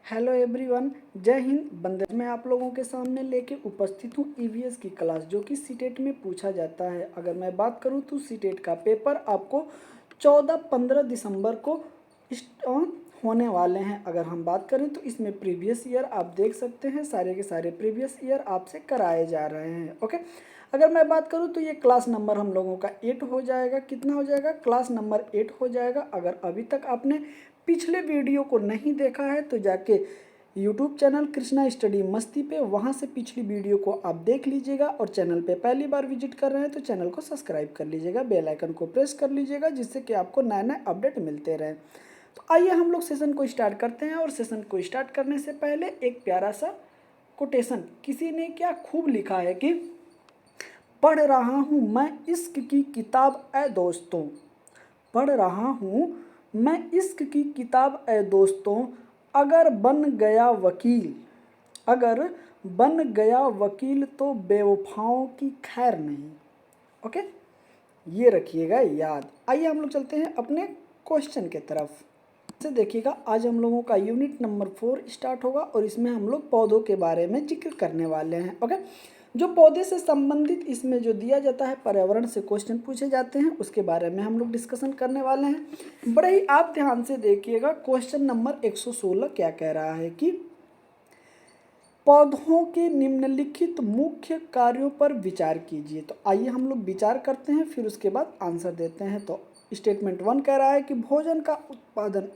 Hello everyone, जय हिंद। बंदे मैं आप लोगों के सामने लेके उपस्थित हूँ ईवीएस की क्लास, जो कि सीटेट में पूछा जाता है। अगर मैं बात करूँ तो सीटेट का पेपर आपको 14-15 दिसंबर को होने वाले हैं। अगर हम बात करें तो इसमें प्रीवियस ईयर आप देख सकते हैं, सारे के सारे प्रीवियस ईयर आपसे कराए जा रहे हैं। ओके, अगर मैं बात करूँ तो ये क्लास नंबर हम लोगों का 8 हो जाएगा। कितना हो जाएगा? क्लास नंबर 8 हो जाएगा। अगर अभी तक आपने पिछले वीडियो को नहीं देखा है तो जाके यूट्यूब चैनल कृष्णा स्टडी मस्ती पे वहाँ से पिछली वीडियो को आप देख लीजिएगा, और चैनल पे पहली बार विजिट कर रहे हैं तो चैनल को सब्सक्राइब कर लीजिएगा, बेल आइकन को प्रेस कर लीजिएगा, जिससे कि आपको नए नए अपडेट मिलते रहें। तो आइए हम लोग सेशन को स्टार्ट करते हैं। और सेशन को स्टार्ट करने से पहले एक प्यारा सा कोटेशन किसी ने क्या खूब लिखा है कि पढ़ रहा हूँ मैं इश्क की किताब ए दोस्तों, पढ़ रहा हूँ मैं इश्क की किताब ए दोस्तों, अगर बन गया वकील, अगर बन गया वकील तो बेवफाओं की खैर नहीं। ओके, ये रखिएगा याद। आइए हम लोग चलते हैं अपने क्वेश्चन के तरफ से। देखिएगा, आज हम लोगों का यूनिट नंबर 4 स्टार्ट होगा और इसमें हम लोग पौधों के बारे में जिक्र करने वाले हैं। ओके, जो पौधे से संबंधित इसमें जो दिया जाता है, पर्यावरण से क्वेश्चन पूछे जाते हैं, उसके बारे में हम लोग डिस्कशन करने वाले हैं। बड़े ही आप ध्यान से देखिएगा, क्वेश्चन नंबर 116 क्या कह रहा है कि पौधों के निम्नलिखित मुख्य कार्यों पर विचार कीजिए। तो आइए हम लोग विचार करते हैं, फिर उसके बाद आंसर देते हैं। तो स्टेटमेंट 1 कह रहा है कि भोजन का उत्पादन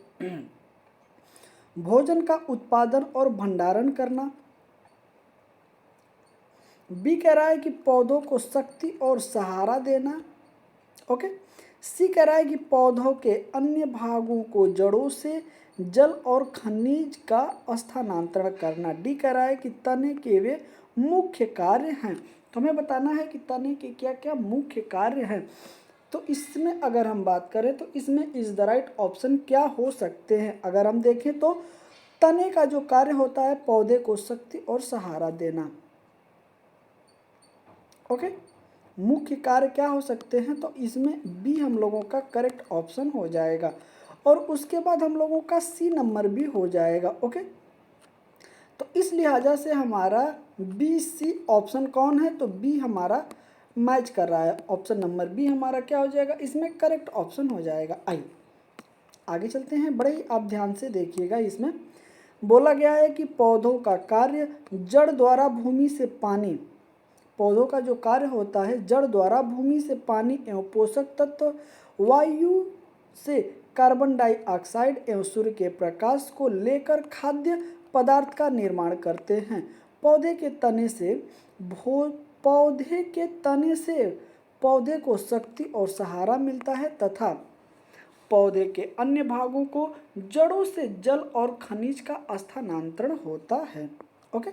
भोजन का उत्पादन और भंडारण करना। बी कह रहा है कि पौधों को शक्ति और सहारा देना। ओके, सी कह रहा है कि पौधों के अन्य भागों को जड़ों से जल और खनिज का स्थानांतरण करना। डी कह रहा है कि तने के वे मुख्य कार्य हैं। तो हमें बताना है कि तने के क्या क्या मुख्य कार्य हैं। तो इसमें अगर हम बात करें तो इसमें इज द राइट ऑप्शन क्या हो सकते हैं? अगर हम देखें तो तने का जो कार्य होता है पौधे को शक्ति और सहारा देना। ओके, मुख्य कार्य क्या हो सकते हैं? तो इसमें बी हम लोगों का करेक्ट ऑप्शन हो जाएगा, और उसके बाद हम लोगों का सी नंबर भी हो जाएगा। ओके, तो इस लिहाजा से हमारा बी सी ऑप्शन कौन है? तो बी हमारा मैच कर रहा है। ऑप्शन नंबर बी हमारा क्या हो जाएगा? इसमें करेक्ट ऑप्शन हो जाएगा। आइए आगे चलते हैं। बड़े ही आप ध्यान से देखिएगा, इसमें बोला गया है कि पौधों का कार्य जड़ द्वारा भूमि से पानी, पौधों का जो कार्य होता है जड़ द्वारा भूमि से पानी एवं पोषक तत्व, वायु से कार्बन डाइऑक्साइड एवं सूर्य के प्रकाश को लेकर खाद्य पदार्थ का निर्माण करते हैं। पौधे के तने से पौधे के तने से पौधे को शक्ति और सहारा मिलता है, तथा पौधे के अन्य भागों को जड़ों से जल और खनिज का स्थानांतरण होता है। ओके,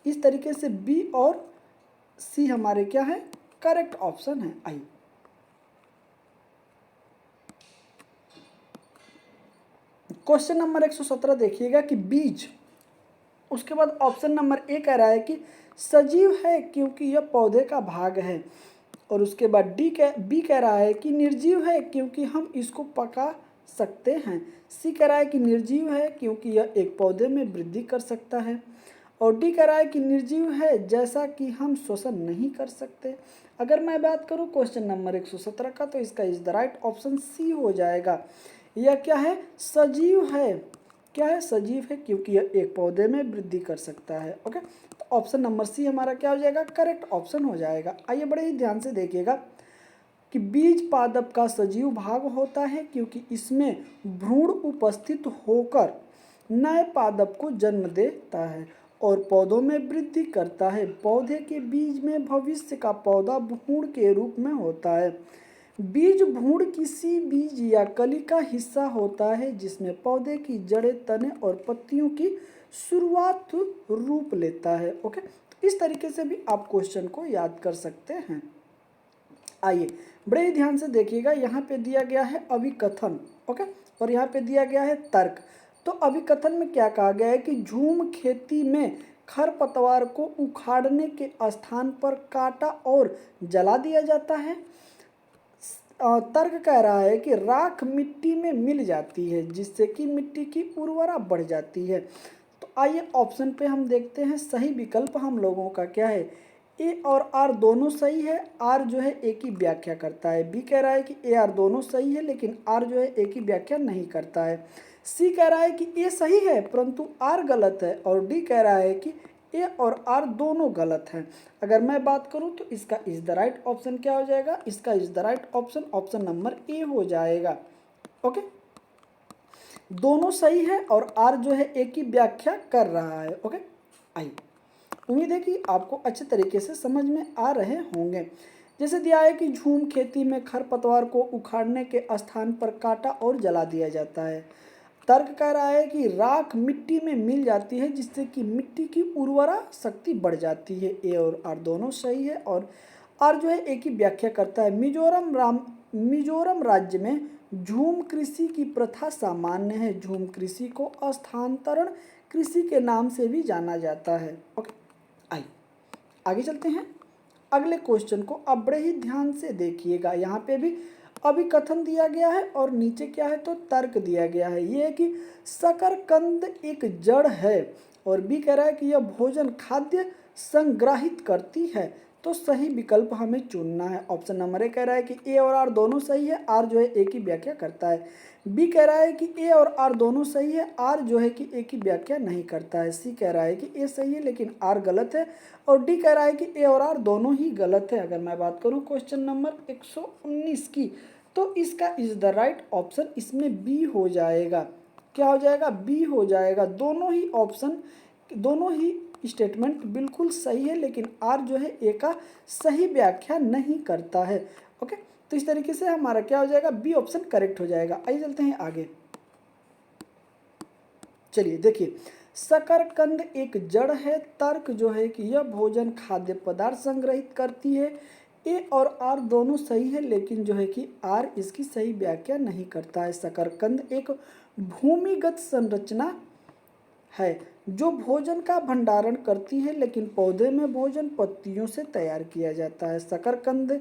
इस तरीके से बी और सी हमारे क्या है? करेक्ट ऑप्शन है। आई क्वेश्चन नंबर 117 देखिएगा कि बीज, उसके बाद ऑप्शन नंबर ए कह रहा है कि सजीव है क्योंकि यह पौधे का भाग है, और उसके बाद बी कह रहा है कि निर्जीव है क्योंकि हम इसको पका सकते हैं। सी कह रहा है कि निर्जीव है क्योंकि यह एक पौधे में वृद्धि कर सकता है, और डी कह रहा है कि निर्जीव है जैसा कि हम श्वसन नहीं कर सकते। अगर मैं बात करूं क्वेश्चन नंबर 117 का, तो इसका is the right option C हो जाएगा। यह क्या है? सजीव है। क्या है? सजीव है क्योंकि यह एक पौधे में वृद्धि कर सकता है। ओके, तो ऑप्शन नंबर सी हमारा क्या हो जाएगा? करेक्ट ऑप्शन हो जाएगा। आइए बड़े ही ध्यान से देखिएगा कि बीज पादप का सजीव भाग होता है क्योंकि इसमें भ्रूण उपस्थित होकर नए पादप को जन्म देता है और पौधों में वृद्धि करता है। पौधे के बीज में भविष्य का पौधा भ्रूण के रूप में होता है। बीज भ्रूण किसी बीज या कली का हिस्सा होता है जिसमें पौधे की जड़ें, तने और पत्तियों की शुरुआत रूप लेता है। ओके, तो इस तरीके से भी आप क्वेश्चन को याद कर सकते हैं। आइए बड़े ही ध्यान से देखिएगा, यहाँ पे दिया गया है अभिकथन। ओके, और यहाँ पे दिया गया है तर्क। तो अभिकथन में क्या कहा गया है कि झूम खेती में खरपतवार को उखाड़ने के स्थान पर काटा और जला दिया जाता है। तर्क कह रहा है कि राख मिट्टी में मिल जाती है जिससे कि मिट्टी की उर्वरा बढ़ जाती है। आइए ऑप्शन पे हम देखते हैं सही विकल्प हम लोगों का क्या है। ए और आर दोनों सही है, आर जो है ए की व्याख्या करता है। बी कह रहा है कि ए आर दोनों सही है लेकिन आर जो है ए की व्याख्या नहीं करता है। सी कह रहा है कि ए सही है परंतु आर गलत है। और डी कह रहा है कि ए और आर दोनों गलत हैं। अगर मैं बात करूं तो इसका इज द राइट ऑप्शन क्या हो जाएगा, इसका is the right option option number A हो जाएगा। ओके, दोनों सही है और आर जो है ए की व्याख्या कर रहा है। ओके, आइए, उम्मीद है कि आपको अच्छे तरीके से समझ में आ रहे होंगे। जैसे दिया है कि झूम खेती में खरपतवार को उखाड़ने के स्थान पर काटा और जला दिया जाता है। तर्क कह रहा है कि राख मिट्टी में मिल जाती है जिससे कि मिट्टी की उर्वरा शक्ति बढ़ जाती है। ए और आर दोनों सही है और आर जो है ए की व्याख्या करता है। मिजोरम राज्य में झूम कृषि की प्रथा सामान्य है। झूम कृषि को स्थानांतरण कृषि के नाम से भी जाना जाता है। ओके, आइए आगे चलते हैं। अगले क्वेश्चन को अब बड़े ही ध्यान से देखिएगा। यहाँ पे भी अभी कथन दिया गया है और नीचे क्या है तो तर्क दिया गया है। ये है कि शकरकंद एक जड़ है और बी कह रहा है कि यह भोजन खाद्य संग्रहित करती है। तो सही विकल्प हमें चुनना है। ऑप्शन नंबर ए कह रहा है कि ए और आर दोनों सही है, आर जो है ए की व्याख्या करता है। बी कह रहा है कि ए और आर दोनों सही है, आर जो है कि ए की व्याख्या नहीं करता है। सी कह रहा है कि ए सही है लेकिन आर गलत है। और डी कह रहा है कि ए और आर दोनों ही गलत है। अगर मैं बात करूं क्वेश्चन नंबर 119 की तो इसका इज द राइट ऑप्शन इसमें बी हो जाएगा। क्या हो जाएगा, बी हो जाएगा। दोनों ही ऑप्शन, दोनों ही स्टेटमेंट बिल्कुल सही है लेकिन आर जो है ए का सही व्याख्या नहीं करता है। ओके, तो इस तरीके से हमारा क्या हो जाएगा, बी ऑप्शन करेक्ट हो जाएगा। आइए चलते हैं आगे। चलिए देखिए, शकरकंद एक जड़ है। तर्क जो है कि यह भोजन खाद्य पदार्थ संग्रहित करती है। ए और आर दोनों सही है लेकिन जो है कि आर इसकी सही व्याख्या नहीं करता है। शकरकंद एक भूमिगत संरचना है जो भोजन का भंडारण करती है लेकिन पौधे में भोजन पत्तियों से तैयार किया जाता है। शकरकंद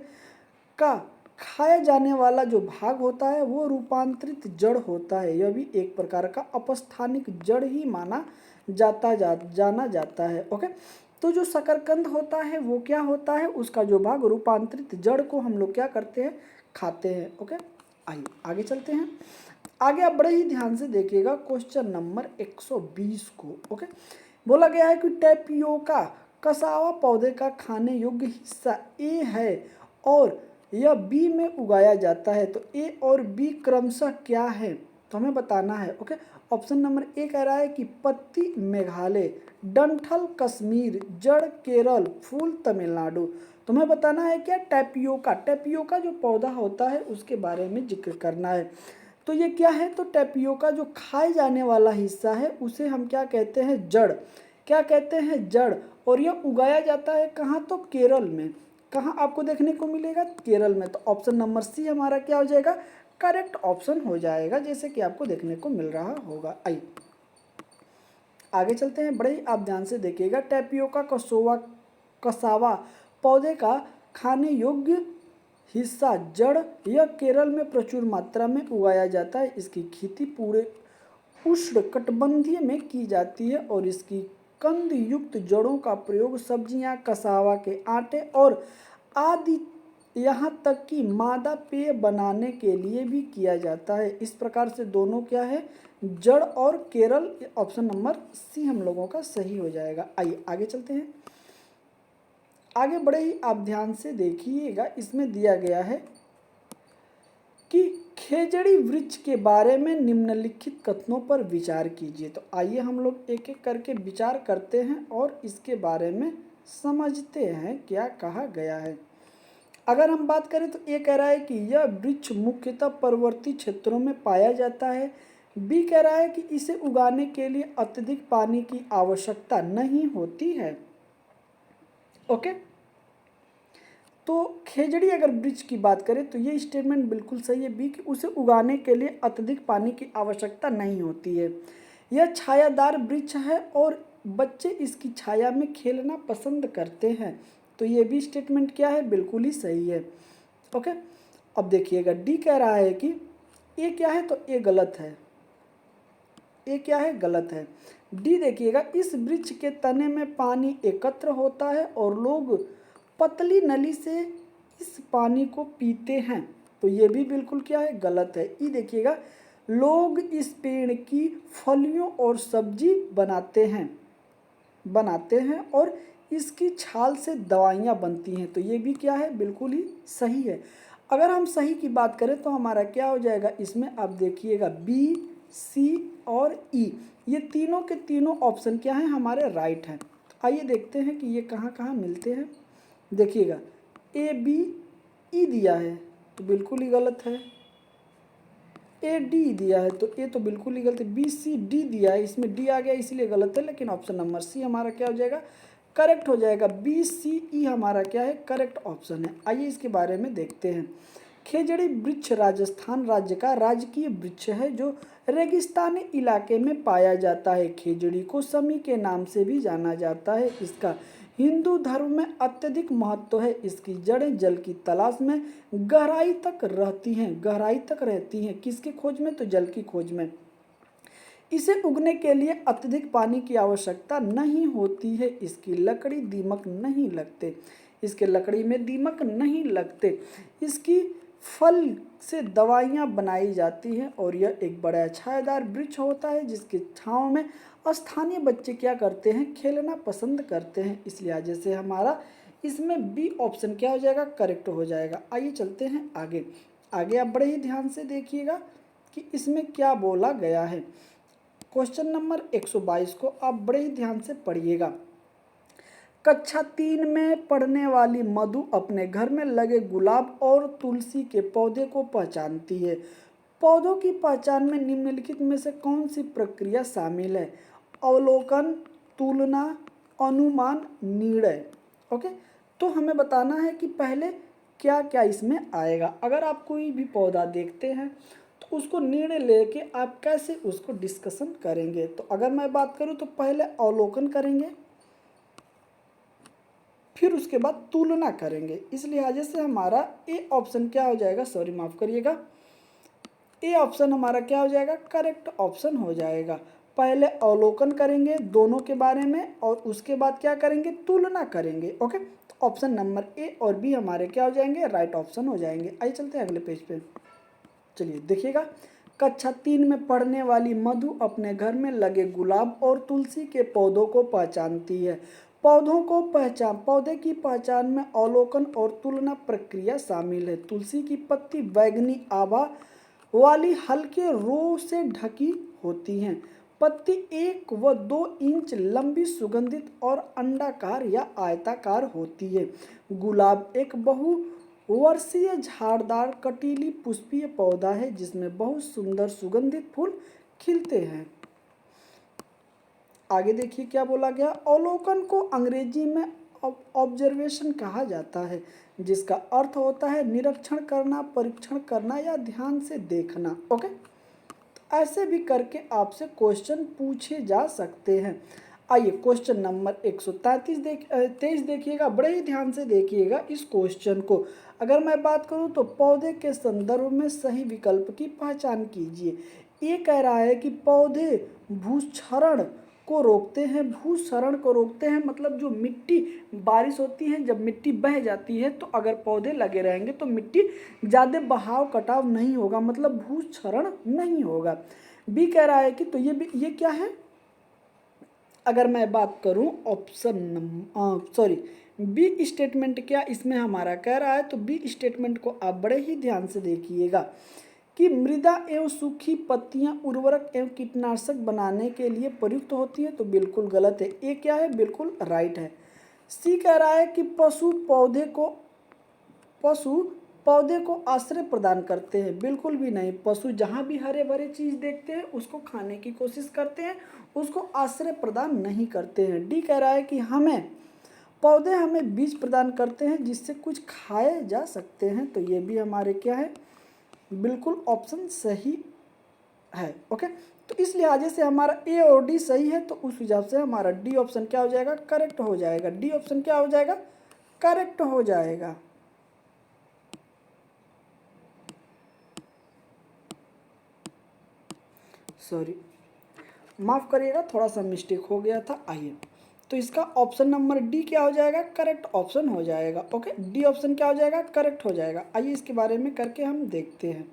का खाया जाने वाला जो भाग होता है वो रूपांतरित जड़ होता है। यह भी एक प्रकार का अपस्थानिक जड़ ही माना जाना जाता है। ओके, तो जो शकरकंद होता है वो क्या होता है, उसका जो भाग रूपांतरित जड़ को हम लोग क्या करते हैं, खाते हैं। ओके, आइए आगे चलते हैं। आगे आप बड़े ही ध्यान से देखिएगा क्वेश्चन नंबर 120 को। ओके, बोला गया है कि टेपियोका कसावा पौधे का खाने योग्य हिस्सा ए है और यह बी में उगाया जाता है। तो ए और बी क्रमशः क्या है तो हमें बताना है। ओके, ऑप्शन नंबर ए कह रहा है कि पत्ती मेघालय, डंठल कश्मीर, जड़ केरल, फूल तमिलनाडु। तुम्हें बताना है क्या, टैपियोका। टैपियोका जो पौधा होता है उसके बारे में जिक्र करना है। तो ये क्या है, तो टैपियोका जो खाए जाने वाला हिस्सा है उसे हम क्या कहते हैं, जड़। क्या कहते हैं, जड़। और यह उगाया जाता है कहाँ, तो केरल में। कहाँ आपको देखने को मिलेगा, केरल में। तो ऑप्शन नंबर सी हमारा क्या हो जाएगा, करेक्ट ऑप्शन हो जाएगा, जैसे कि आपको देखने को मिल रहा होगा। आइए आगे चलते हैं। बड़े ही आप ध्यान से देखिएगा, टैपियोका कसावा पौधे का खाने योग्य हिस्सा जड़, यह केरल में प्रचुर मात्रा में उगाया जाता है। इसकी खेती पूरे उष्णकटिबंधीय में की जाती है और इसकी कंद युक्त जड़ों का प्रयोग सब्जियां, कसावा के आटे और आदि यहाँ तक कि मादा पेय बनाने के लिए भी किया जाता है। इस प्रकार से दोनों क्या है, जड़ और केरल। ऑप्शन नंबर सी हम लोगों का सही हो जाएगा। आइए आगे चलते हैं। आगे बड़े ही आप ध्यान से देखिएगा, इसमें दिया गया है कि खेजड़ी वृक्ष के बारे में निम्नलिखित कथनों पर विचार कीजिए। तो आइए हम लोग एक एक करके विचार करते हैं और इसके बारे में समझते हैं क्या कहा गया है। अगर हम बात करें तो ये कह रहा है कि यह वृक्ष मुख्यतः पर्वतीय क्षेत्रों में पाया जाता है। बी कह रहा है कि इसे उगाने के लिए अत्यधिक पानी की आवश्यकता नहीं होती है। ओके, तो खेजड़ी अगर वृक्ष की बात करें तो ये स्टेटमेंट बिल्कुल सही है, बी कि उसे उगाने के लिए अत्यधिक पानी की आवश्यकता नहीं होती है। यह छायादार वृक्ष है और बच्चे इसकी छाया में खेलना पसंद करते हैं। तो ये भी स्टेटमेंट क्या है, बिल्कुल ही सही है। ओके, अब देखिएगा डी कह रहा है कि ये क्या है, तो ये गलत है। ए क्या है, गलत है। डी देखिएगा, इस वृक्ष के तने में पानी एकत्र होता है और लोग पतली नली से इस पानी को पीते हैं, तो ये भी बिल्कुल क्या है, गलत है। ई देखिएगा, लोग इस पेड़ की फलियों और सब्जी बनाते हैं और इसकी छाल से दवाइयाँ बनती हैं, तो ये भी क्या है, बिल्कुल ही सही है। अगर हम सही की बात करें तो हमारा क्या हो जाएगा, इसमें आप देखिएगा बी, सी और ई, ये तीनों के तीनों ऑप्शन क्या हैं, हमारे राइट हैं। तो आइए देखते हैं कि ये कहाँ कहाँ मिलते हैं। देखिएगा, ए बी ई दिया है तो बिल्कुल ही गलत है। ए डी दिया है तो ए तो बिल्कुल ही गलत है। बी सी डी दिया है, इसमें डी आ गया इसलिए गलत है, लेकिन ऑप्शन नंबर सी हमारा क्या हो जाएगा, करेक्ट हो जाएगा। बी सी ई हमारा क्या है, करेक्ट ऑप्शन है। आइए इसके बारे में देखते हैं। खेजड़ी वृक्ष राजस्थान राज्य का राजकीय वृक्ष है जो रेगिस्तानी इलाके में पाया जाता है। खेजड़ी को समी के नाम से भी जाना जाता है। इसका हिंदू धर्म में अत्यधिक महत्व है। इसकी जड़ें जल की तलाश में गहराई तक रहती हैं। किसकी खोज में, तो जल की खोज में। इसे उगने के लिए अत्यधिक पानी की आवश्यकता नहीं होती है। इसकी लकड़ी दीमक नहीं लगते, इसके लकड़ी में दीमक नहीं लगते। इसकी फल से दवाइयाँ बनाई जाती हैं और यह एक बड़ा छायादार वृक्ष होता है जिसके छाँव में स्थानीय बच्चे क्या करते हैं, खेलना पसंद करते हैं। इसलिए जैसे हमारा इसमें बी ऑप्शन क्या हो जाएगा, करेक्ट हो जाएगा। आइए चलते हैं आगे। आगे आप बड़े ही ध्यान से देखिएगा कि इसमें क्या बोला गया है। क्वेश्चन नंबर 122 को आप बड़े ही ध्यान से पढ़िएगा। कक्षा 3 में पढ़ने वाली मधु अपने घर में लगे गुलाब और तुलसी के पौधे को पहचानती है। पौधों की पहचान में निम्नलिखित में से कौन सी प्रक्रिया शामिल है? अवलोकन, तुलना, अनुमान, निर्णय। ओके, तो हमें बताना है कि पहले क्या क्या इसमें आएगा। अगर आप कोई भी पौधा देखते हैं तो उसको निर्णय लेके आप कैसे उसको डिस्कशन करेंगे। तो अगर मैं बात करूँ तो पहले अवलोकन करेंगे, फिर उसके बाद तुलना करेंगे। इस लिहाजे से हमारा ए ऑप्शन क्या हो जाएगा, सॉरी माफ़ करिएगा, ए ऑप्शन हमारा क्या हो जाएगा, करेक्ट ऑप्शन हो जाएगा। पहले अवलोकन करेंगे दोनों के बारे में और उसके बाद क्या करेंगे, तुलना करेंगे। ओके, तो ऑप्शन नंबर ए और बी हमारे क्या हो जाएंगे, राइट ऑप्शन हो जाएंगे। आइए चलते हैं अगले पेज पे। चलिए देखिएगा, कक्षा 3 में पढ़ने वाली मधु अपने घर में लगे गुलाब और तुलसी के पौधों को पहचानती है। पौधे की पहचान में अवलोकन और तुलना प्रक्रिया शामिल है। तुलसी की पत्ती बैंगनी आभा वाली हल्के रो से ढकी होती हैं। पत्ती 1 व 2 इंच लंबी, सुगंधित और अंडाकार या आयताकार होती है। गुलाब एक बहुवर्षीय झाड़दार कटीली पुष्पीय पौधा है जिसमें बहुत सुंदर सुगंधित फूल खिलते हैं। आगे देखिए क्या बोला गया। अवलोकन को अंग्रेजी में ऑब्जर्वेशन कहा जाता है जिसका अर्थ होता है निरीक्षण करना, परीक्षण करना या ध्यान से देखना। ओके, तो ऐसे भी करके आपसे क्वेश्चन पूछे जा सकते हैं। आइए क्वेश्चन नंबर 123 देखिएगा, बड़े ही ध्यान से देखिएगा इस क्वेश्चन को। अगर मैं बात करूं तो पौधे के संदर्भ में सही विकल्प की पहचान कीजिए। ये कह रहा है कि पौधे भूक्षरण को रोकते हैं। भूक्षरण को रोकते हैं मतलब जो मिट्टी, बारिश होती है जब मिट्टी बह जाती है तो अगर पौधे लगे रहेंगे तो मिट्टी ज़्यादा बहाव कटाव नहीं होगा, मतलब भूक्षरण नहीं होगा। बी कह रहा है कि तो ये क्या है, अगर मैं बात करूं बी स्टेटमेंट क्या इसमें हमारा कह रहा है, तो बी स्टेटमेंट को आप बड़े ही ध्यान से देखिएगा कि मृदा एवं सूखी पत्तियां उर्वरक एवं कीटनाशक बनाने के लिए प्रयुक्त होती है, तो बिल्कुल गलत है। ए क्या है, बिल्कुल राइट है। सी कह रहा है कि पशु पौधे को आश्रय प्रदान करते हैं, बिल्कुल भी नहीं। पशु जहाँ भी हरे भरे चीज़ देखते हैं उसको खाने की कोशिश करते हैं, उसको आश्रय प्रदान नहीं करते हैं। डी कह रहा है कि पौधे हमें बीज प्रदान करते हैं जिससे कुछ खाए जा सकते हैं, तो ये भी हमारे क्या है, बिल्कुल ऑप्शन सही है। ओके, तो इस लिहाजे से हमारा ए और डी सही है, तो उस हिसाब से हमारा डी ऑप्शन क्या हो जाएगा, करेक्ट हो जाएगा। डी ऑप्शन क्या हो जाएगा, करेक्ट हो जाएगा। सॉरी, माफ़ करिएगा, थोड़ा सा मिस्टेक हो गया था। आइए, तो इसका ऑप्शन नंबर डी क्या हो जाएगा, करेक्ट ऑप्शन हो जाएगा। ओके, डी ऑप्शन क्या हो जाएगा, करेक्ट हो जाएगा। आइए इसके बारे में करके हम देखते हैं।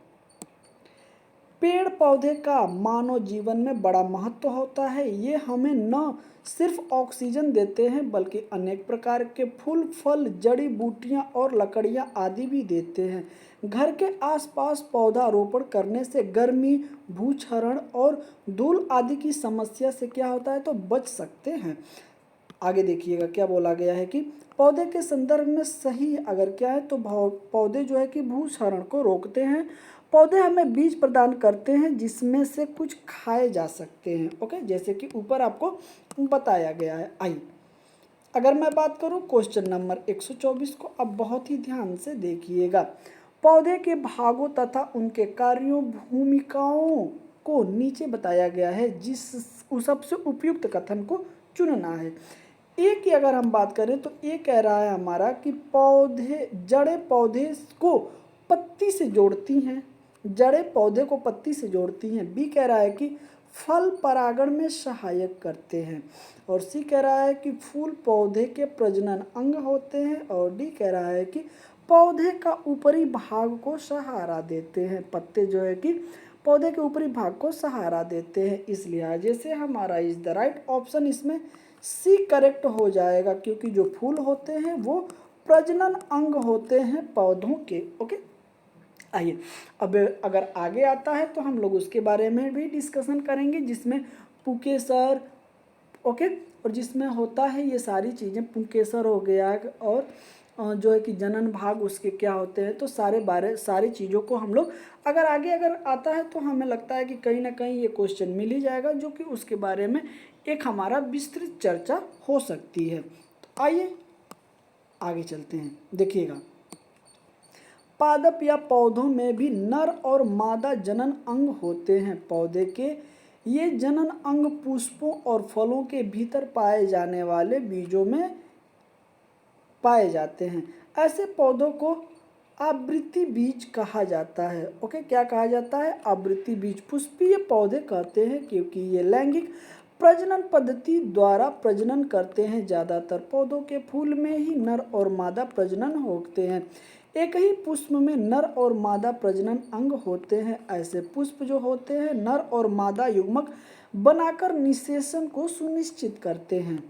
पेड़ पौधे का मानव जीवन में बड़ा महत्व होता है। ये हमें न सिर्फ ऑक्सीजन देते हैं बल्कि अनेक प्रकार के फूल, फल, जड़ी बूटियां और लकड़ियां आदि भी देते हैं। घर के आसपास पौधारोपण करने से गर्मी, भूक्षरण और धूल आदि की समस्या से क्या होता है, तो बच सकते हैं। आगे देखिएगा क्या बोला गया है कि पौधे के संदर्भ में सही अगर क्या है तो पौधे जो है कि भूक्षरण को रोकते हैं। पौधे हमें बीज प्रदान करते हैं जिसमें से कुछ खाए जा सकते हैं। ओके, जैसे कि ऊपर आपको बताया गया है। आइए, अगर मैं बात करूं क्वेश्चन नंबर 124 को, अब बहुत ही ध्यान से देखिएगा। पौधे के भागों तथा उनके कार्यों, भूमिकाओं को नीचे बताया गया है, जिस सबसे उपयुक्त कथन को चुनना है। ए की अगर हम बात करें तो ए कह रहा है हमारा कि पौधे, जड़ें पौधे को पत्ती से जोड़ती हैं, जड़ें पौधे को पत्ती से जोड़ती हैं। बी कह रहा है कि फल परागण में सहायक करते हैं। और सी कह रहा है कि फूल पौधे के प्रजनन अंग होते हैं। और डी कह रहा है कि पौधे का ऊपरी भाग को सहारा देते हैं। पत्ते जो है कि पौधे के ऊपरी भाग को सहारा देते हैं। इस लिहाजे से हमारा इज द राइट ऑप्शन इसमें सी करेक्ट हो जाएगा, क्योंकि जो फूल होते हैं वो प्रजनन अंग होते हैं पौधों के। ओके, आइए अब अगर आगे आता है तो हम लोग उसके बारे में भी डिस्कशन करेंगे, जिसमें पुकेसर, ओके, और जिसमें होता है ये सारी चीज़ें, पुंकेसर हो गया और जो है कि जनन भाग उसके क्या होते हैं, तो सारी चीज़ों को हम लोग अगर आगे अगर आता है तो हमें लगता है कि कहीं ना कहीं ये क्वेश्चन मिल ही जाएगा, जो कि उसके बारे में एक हमारा विस्तृत चर्चा हो सकती है। तो आइए आगे चलते हैं, देखिएगा। पादप या पौधों में भी नर और मादा जनन अंग होते हैं। पौधे के ये जनन अंग पुष्पों और फलों के भीतर पाए जाने वाले बीजों में पाए जाते हैं। ऐसे पौधों को आवृत्ति बीज कहा जाता है। ओके, क्या कहा जाता है, आवृत्ति बीज। पुष्पीय पौधे कहते हैं क्योंकि ये लैंगिक प्रजनन पद्धति द्वारा प्रजनन करते हैं। ज़्यादातर पौधों के फूल में ही नर और मादा प्रजनन होते हैं। एक ही पुष्प में नर और मादा प्रजनन अंग होते हैं। ऐसे पुष्प जो होते हैं नर और मादा युग्मक बनाकर निषेचन को सुनिश्चित करते हैं,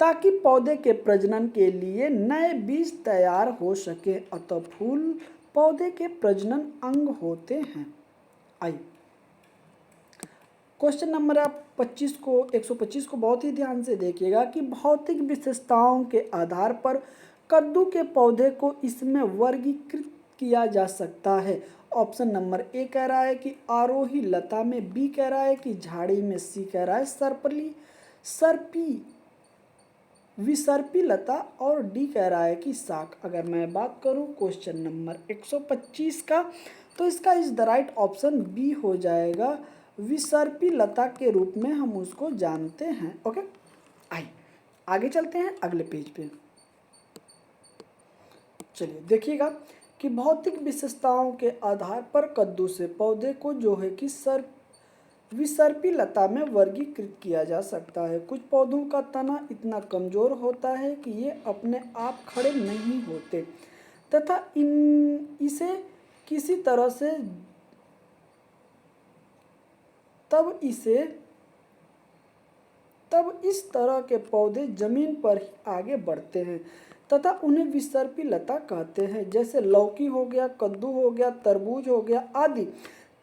ताकि पौधे के प्रजनन के लिए नए बीज तैयार हो सके। अतः फूल पौधे के प्रजनन अंग होते हैं। आइए क्वेश्चन नंबर आप 25 को 125 को बहुत ही ध्यान से देखिएगा कि भौतिक विशेषताओं के आधार पर कद्दू के पौधे को इसमें वर्गीकृत किया जा सकता है। ऑप्शन नंबर ए कह रहा है कि आरोही लता में, बी कह रहा है कि झाड़ी में, सी कह रहा है सर्पी विसर्पी लता, और डी कह रहा है कि शाक। अगर मैं बात करूं क्वेश्चन नंबर 125 का, तो इसका is the right option B हो जाएगा। विसर्पी लता के रूप में हम उसको जानते हैं। ओके, आइए आगे चलते हैं अगले पेज पे। चलिए देखिएगा कि भौतिक विशेषताओं के आधार पर कद्दू से पौधे को जो है कि विसर्पी लता में वर्गीकृत किया जा सकता है। कुछ पौधों का तना इतना कमजोर होता है कि ये अपने आप खड़े नहीं होते तथा इसे किसी तरह से तब इस तरह के पौधे जमीन पर ही आगे बढ़ते हैं तथा उन्हें विसर्पी लता कहते हैं। जैसे लौकी हो गया, कद्दू हो गया, तरबूज हो गया आदि।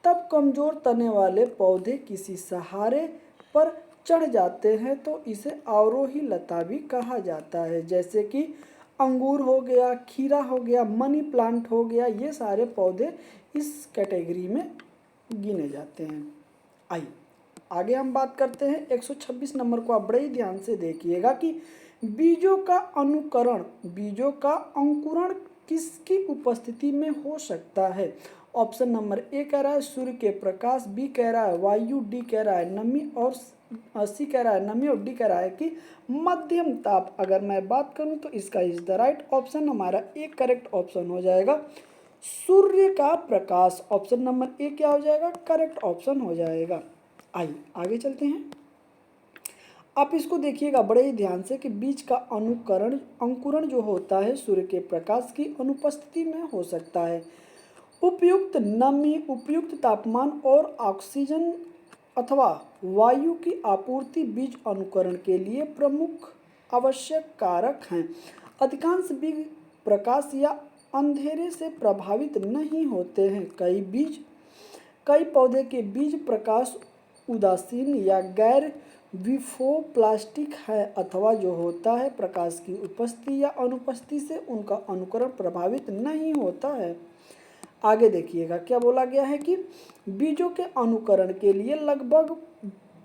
तब कमजोर तने वाले पौधे किसी सहारे पर चढ़ जाते हैं तो इसे अवरोही लता भी कहा जाता है। जैसे कि अंगूर हो गया, खीरा हो गया, मनी प्लांट हो गया, ये सारे पौधे इस कैटेगरी में गिने जाते हैं। आइए आगे हम बात करते हैं 126 नंबर को। आप बड़े ही ध्यान से देखिएगा कि बीजों का अंकुरण किसकी उपस्थिति में हो सकता है। ऑप्शन नंबर ए कह रहा है सूर्य के प्रकाश, बी कह रहा है वायु, डी कह रहा है नमी, और सी कह रहा है नमी, और डी कह रहा है कि मध्यम ताप। अगर मैं बात करूं तो इसका इज द राइट ऑप्शन हमारा एक करेक्ट ऑप्शन हो जाएगा। सूर्य का प्रकाश। ऑप्शन नंबर ए क्या हो जाएगा, करेक्ट ऑप्शन हो जाएगा। आइए आगे चलते हैं। आप इसको देखिएगा बड़े ही ध्यान से कि बीज का अंकुरण जो होता है सूर्य के प्रकाश की अनुपस्थिति में हो सकता है। उपयुक्त नमी, उपयुक्त तापमान और ऑक्सीजन अथवा वायु की आपूर्ति बीज अंकुरण के लिए प्रमुख आवश्यक कारक हैं। अधिकांश बीज प्रकाश या अंधेरे से प्रभावित नहीं होते हैं। कई पौधे के बीज प्रकाश उदासीन या गैर विफो प्लास्टिक है अथवा जो होता है प्रकाश की उपस्थिति या अनुपस्थिति से उनका अंकुरण प्रभावित नहीं होता है। आगे देखिएगा क्या बोला गया है कि बीजों के अंकुरण के लिए लगभग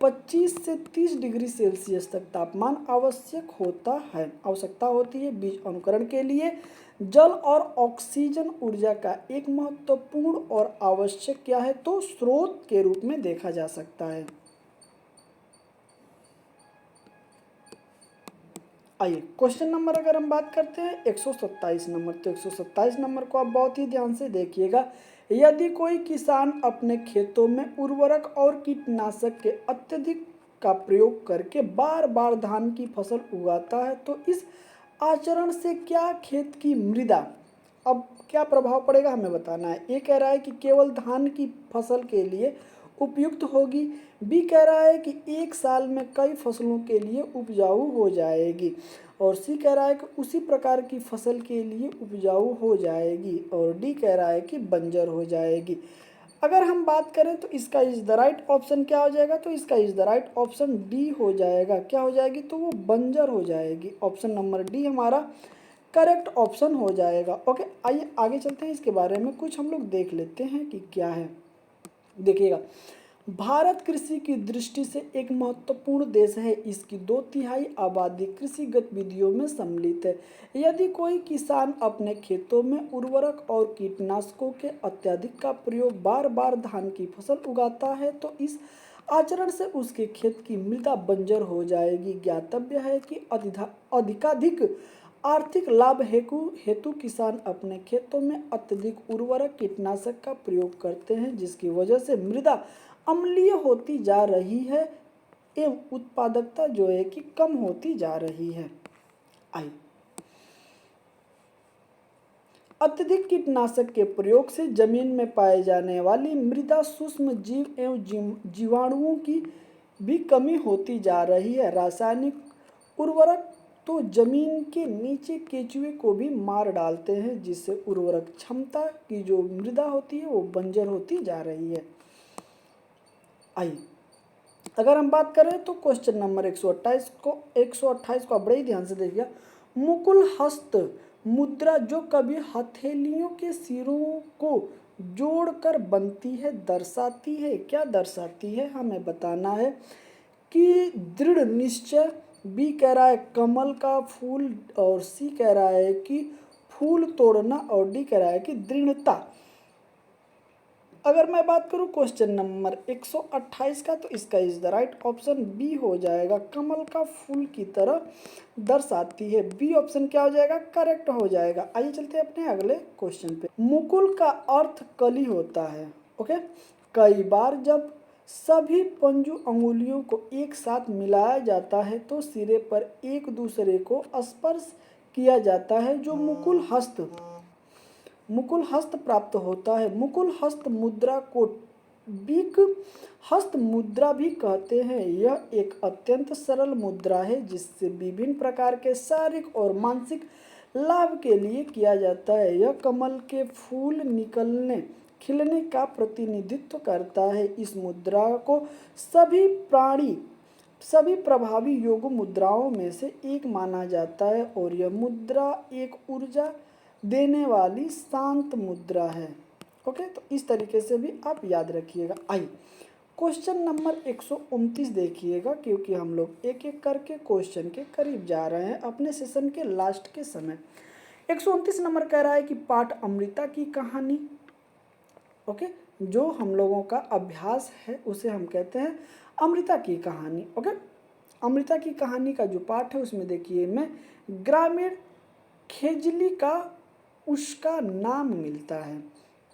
25 से 30 डिग्री सेल्सियस तक तापमान आवश्यकता होती है। बीज अंकुरण के लिए जल और ऑक्सीजन ऊर्जा का एक महत्वपूर्ण और आवश्यक क्या है तो स्रोत के रूप में देखा जा सकता है। आइए क्वेश्चन नंबर अगर हम बात करते हैं 127 नंबर, तो 127 नंबर को आप बहुत ही ध्यान से देखिएगा। यदि कोई किसान अपने खेतों में उर्वरक और कीटनाशक के अत्यधिक का प्रयोग करके बार बार धान की फसल उगाता है तो इस आचरण से क्या खेत की मृदा अब क्या प्रभाव पड़ेगा हमें बताना है। ए कह रहा है कि केवल धान की फसल के लिए उपयुक्त होगी। बी कह रहा है कि एक साल में कई फसलों के लिए उपजाऊ हो जाएगी। और सी कह रहा है कि उसी प्रकार की फसल के लिए उपजाऊ हो जाएगी। और डी कह रहा है कि बंजर हो जाएगी। अगर हम बात करें तो इसका इज द राइट ऑप्शन क्या हो जाएगा, तो इसका is the right option D हो जाएगा। क्या हो जाएगी, तो वो बंजर हो जाएगी। ऑप्शन नंबर डी हमारा करेक्ट ऑप्शन हो जाएगा। ओके, आइए आगे चलते हैं। इसके बारे में कुछ हम लोग देख लेते हैं कि क्या है। देखिएगा, भारत कृषि की दृष्टि से एक महत्वपूर्ण देश है। इसकी 2/3 आबादी कृषि गतिविधियों में सम्मिलित है। यदि कोई किसान अपने खेतों में उर्वरक और कीटनाशकों के अत्यधिक का प्रयोग बार बार धान की फसल उगाता है तो इस आचरण से उसके खेत की मृदा बंजर हो जाएगी। ज्ञातव्य है कि अधिकाधिक आर्थिक लाभ हेतु किसान अपने खेतों में अत्यधिक उर्वरक कीटनाशक का प्रयोग करते हैं, जिसकी वजह से मृदा अम्लीय होती जा रही है एवं उत्पादकता जो है कि कम होती जा रही है। अत्यधिक कीटनाशक के प्रयोग से जमीन में पाए जाने वाली मृदा सूक्ष्म जीव एवं जीवाणुओं की भी कमी होती जा रही है। रासायनिक उर्वरक तो जमीन के नीचे केचुए को भी मार डालते हैं, जिससे उर्वरक क्षमता की जो मृदा होती है वो बंजर होती जा रही है। आइए अगर हम बात करें तो क्वेश्चन नंबर 128 को बड़े ही ध्यान से देखिएगा। मुकुल हस्त मुद्रा जो कभी हथेलियों के सिरों को जोड़कर बनती है दर्शाती है, क्या दर्शाती है हमें बताना है कि दृढ़ निश्चय। बी कह रहा है कमल का फूल और सी कह रहा है कि फूल तोड़ना और डी कह रहा है कि दृढ़ता। अगर मैं बात करूं क्वेश्चन नंबर 128 का तो इसका is the right option B हो जाएगा। कमल का फूल की तरह दर्शाती है। बी ऑप्शन क्या हो जाएगा, करेक्ट हो जाएगा। आइए चलते हैं अपने अगले क्वेश्चन पे। मुकुल का अर्थ कली होता है। ओके, कई बार जब सभी पंजु अंगुलियों को एक साथ मिलाया जाता है तो सिरे पर एक दूसरे को स्पर्श किया जाता है जो मुकुल हस्त प्राप्त होता है। मुकुल हस्त मुद्रा को बिक हस्त मुद्रा भी कहते हैं। यह एक अत्यंत सरल मुद्रा है जिससे विभिन्न प्रकार के शारीरिक और मानसिक लाभ के लिए किया जाता है। यह कमल के फूल खिलने का प्रतिनिधित्व करता है। इस मुद्रा को सभी प्रभावी योग मुद्राओं में से एक माना जाता है और यह मुद्रा एक ऊर्जा देने वाली शांत मुद्रा है। ओके, तो इस तरीके से भी आप याद रखिएगा। आइए क्वेश्चन नंबर 129 देखिएगा, क्योंकि हम लोग एक एक करके क्वेश्चन के करीब जा रहे हैं अपने सेशन के लास्ट के समय। 129 नंबर कह रहा है कि पाठ अमृता की कहानी। ओके, जो हम लोगों का अभ्यास है उसे हम कहते हैं अमृता की कहानी। ओके, अमृता की कहानी का जो पाठ है उसमें देखिए मैं ग्रामीण खेजली का उसका नाम मिलता है।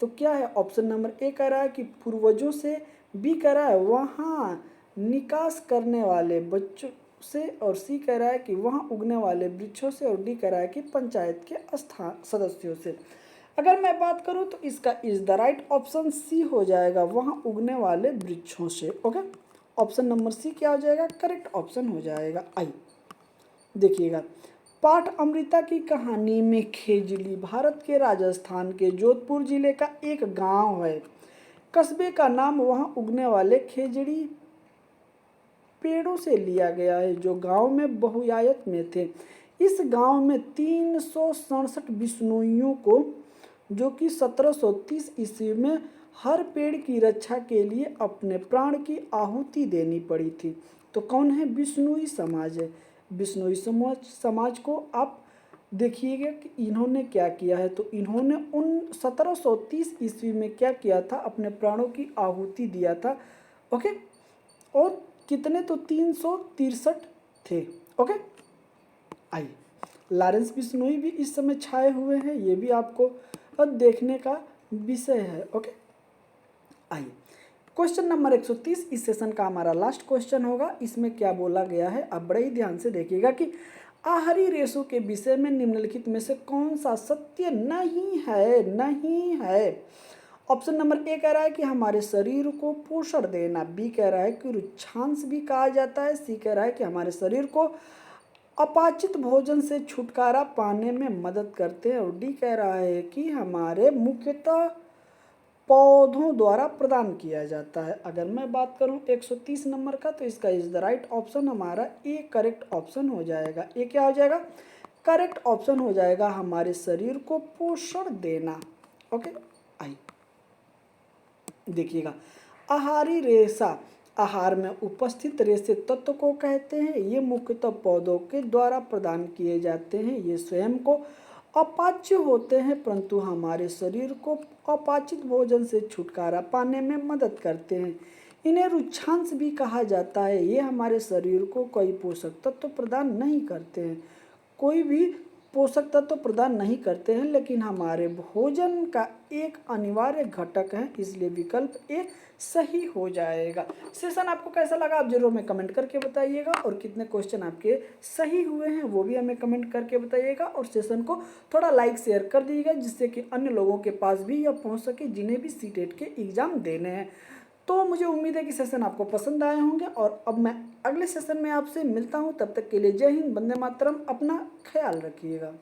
तो क्या है? ऑप्शन नंबर ए कह रहा है कि पूर्वजों से, बी कह रहा है वहाँ निकास करने वाले बच्चों से, और सी कह रहा है कि वहाँ उगने वाले वृक्षों से, और डी कह रहा है कि पंचायत के स्थान सदस्यों से। अगर मैं बात करूँ तो इसका is the right option C हो जाएगा, वहाँ उगने वाले वृक्षों से। ओके, ऑप्शन नंबर सी क्या हो जाएगा? करेक्ट ऑप्शन हो जाएगा। आई देखिएगा, पाठ अमृता की कहानी में खेजली भारत के राजस्थान के जोधपुर जिले का एक गांव है। कस्बे का नाम वहां उगने वाले खेजड़ी पेड़ों से लिया गया है जो गांव में बहुआयत में थे। इस गांव में 367 बिश्नोइयों को, जो कि 1730 ईस्वी में हर पेड़ की रक्षा के लिए अपने प्राण की आहुति देनी पड़ी थी। तो कौन है? बिश्नोई समाज है। बिश्नोई समाज को आप देखिएगा कि इन्होंने क्या किया है। तो इन्होंने उन 1730 ईस्वी में क्या किया था? अपने प्राणों की आहुति दिया था। ओके, और कितने? तो 363 थे। ओके, आइए, लॉरेंस बिश्नोई भी इस समय छाए हुए हैं, ये भी आपको देखने का विषय है। ओके, आइए, क्वेश्चन नंबर 130 इस सेशन का हमारा लास्ट क्वेश्चन होगा। इसमें क्या बोला गया है आप बड़े ही ध्यान से देखिएगा कि आहारी रेशों के विषय में निम्नलिखित में से कौन सा सत्य नहीं है? नहीं है। ऑप्शन नंबर ए कह रहा है कि हमारे शरीर को पोषण देना, बी कह रहा है कि रुक्षांश भी कहा जाता है, सी कह रहा है कि हमारे शरीर को अपाचित भोजन से छुटकारा पाने में मदद करते हैं, और डी कह रहा है कि हमारे मुख्यतः पौधों द्वारा प्रदान किया जाता है। अगर मैं बात करूं 130 नंबर का, तो इसका इज द राइट ऑप्शन हमारा ए करेक्ट ऑप्शन हो जाएगा। ए क्या हो जाएगा? करेक्ट ऑप्शन हो जाएगा, हमारे शरीर को पोषण देना। ओके, आई देखिएगा, आहारी रेशा, आहार में उपस्थित रेशे तत्व को कहते हैं। ये मुख्यतः पौधों के द्वारा प्रदान किए जाते हैं। ये स्वयं को अपाच्य होते हैं, परंतु हमारे शरीर को अपाचित भोजन से छुटकारा पाने में मदद करते हैं। इन्हें रुक्षांश भी कहा जाता है। ये हमारे शरीर को कोई पोषक तत्व प्रदान नहीं करते हैं, कोई भी पोषक तत्व प्रदान नहीं करते हैं, लेकिन हमारे भोजन का एक अनिवार्य घटक है, इसलिए विकल्प ए सही हो जाएगा। सेशन आपको कैसा लगा आप जरूर हमें कमेंट करके बताइएगा, और कितने क्वेश्चन आपके सही हुए हैं वो भी हमें कमेंट करके बताइएगा, और सेशन को थोड़ा लाइक शेयर कर दीजिएगा, जिससे कि अन्य लोगों के पास भी यह पहुंच सके जिन्हें भी सीटेट के एग्ज़ाम देने हैं। तो मुझे उम्मीद है कि सेशन आपको पसंद आए होंगे, और अब मैं अगले सेशन में आपसे मिलता हूं। तब तक के लिए जय हिंद, वंदे मातरम, अपना ख्याल रखिएगा।